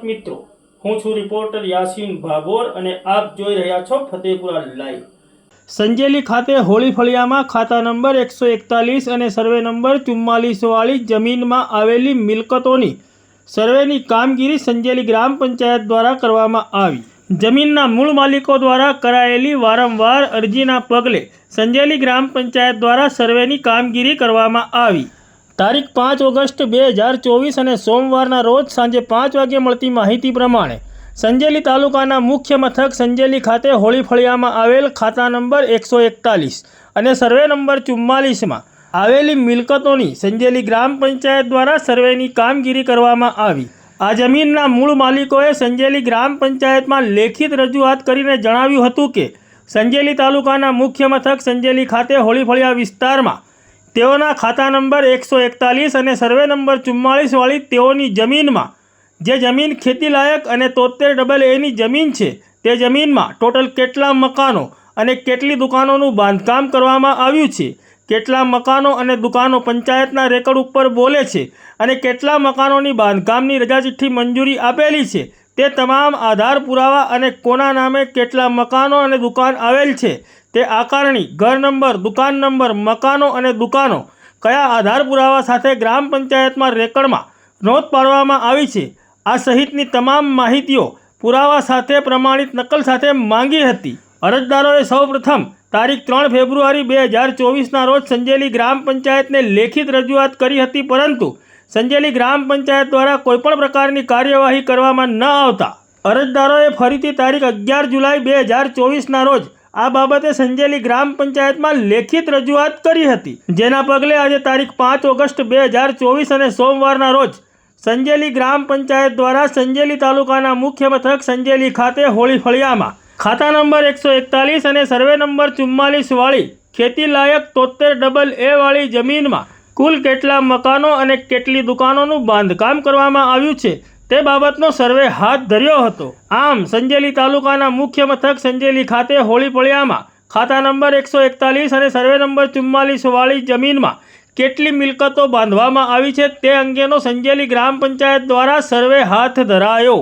મિત્રો, હું છું રિપોર્ટર યાસીન ભાભોર અને આપ જોઈ રહ્યા છો ફતેપુરા લાઈવ। સંજેલી ખાતે હોળી ફળિયામાં ખાતા નંબર 141 અને સર્વે નંબર 44 વાળી જમીનમાં આવેલી મિલકતોની સર્વેની કામગીરી સંજેલી ગ્રામ પંચાયત દ્વારા કરવામાં આવી। જમીનના મૂળ માલિકો દ્વારા કરાયેલી વારંવાર અરજીના પગલે સંજેલી ગ્રામ પંચાયત દ્વારા સર્વેની કામગીરી કરવામાં આવી। તારીખ 5 ઓગસ્ટ 2024 અને સોમવારના રોજ સાંજે 5 વાગ્યે મળતી માહિતી પ્રમાણે સંજેલી તાલુકાના મુખ્ય મથક સંજેલી ખાતે હોળી ફળિયામાં આવેલ ખાતા નંબર 141 અને સર્વે નંબર 44માં આવેલી મિલકતોની સંજેલી ગ્રામ પંચાયત દ્વારા સર્વેની કામગીરી કરવામાં આવી। આ જમીનના મૂળ માલિકોએ સંજેલી ગ્રામ પંચાયતમાં લેખિત રજૂઆત કરીને જણાવ્યું હતું કે સંજેલી તાલુકાના મુખ્ય મથક સંજેલી ખાતે હોળી ફળિયા વિસ્તારમાં તેઓના ખાતા નંબર 141 અને સર્વે નંબર 44 વાળી તેઓની જમીનમાં જે જમીન ખેતીલાયક અને 73AA જમીન છે તે જમીનમાં ટોટલ કેટલા મકાનો અને કેટલી દુકાનોનું બાંધકામ કરવામાં આવ્યું છે, કેટલા મકાનો અને દુકાનો પંચાયતના રેકર્ડ ઉપર બોલે છે અને કેટલા મકાનોની બાંધકામની રજા ચિઠ્ઠી મંજૂરી આપેલી છે તે તમામ આધાર પુરાવા અને કોના નામે કેટલા મકાનો અને દુકાન આવેલ છે તે આકારણી, ઘર નંબર, દુકાન નંબર, મકાનો અને દુકાનો કયા આધાર પુરાવા સાથે ગ્રામ પંચાયતમાં રેકર્ડમાં નોંધ પાડવામાં આવી છે આ સહિતની તમામ માહિતીઓ પુરાવા સાથે પ્રમાણિત નકલ સાથે માંગી હતી। અરજદારોએ સૌપ્રથમ તારીખ 3 ફેબ્રુઆરી 2024ના રોજ સંજેલી ગ્રામ પંચાયતને લેખિત રજૂઆત કરી હતી, પરંતુ સંજેલી ગ્રામ પંચાયત દ્વારા કોઈપણ પ્રકારની કાર્યવાહી કરવામાં ન આવતા અરજદારોએ ફરીથી તારીખ 11 જુલાઈ 2024ના રોજ આ બાબતે સંજેલી ગ્રામ પંચાયતમાં લેખિત રજૂઆત કરી હતી, જેના પગલે આજે તારીખ 5 ઓગસ્ટ 2024 અને સોમવારના રોજ સંજેલી ગ્રામ પંચાયત દ્વારા સંજેલી તાલુકાના મુખ્ય મથક સંજેલી ખાતે હોળી ફળિયામાં ખાતા નંબર 141 અને સર્વે નંબર 44 વાળી ખેતીલાયક 73AA વાળી જમીનમાં કુલ કેટલા મકાનો અને કેટલી દુકાનોનું બાંધકામ કરવામાં આવ્યું છે તે બાબતનો સર્વે હાથ ધર્યો હતો। આમ સંજેલી તાલુકાના મુખ્ય મથક સંજેલી ખાતે હોળી ફળિયામાં ખાતા નંબર 141 અને સર્વે નંબર 44 વાળી જમીનમાં કેટલી મિલકતો બાંધવામાં આવી છે તે અંગેનો સંજેલી ગ્રામ પંચાયત દ્વારા સર્વે હાથ ધરાયો।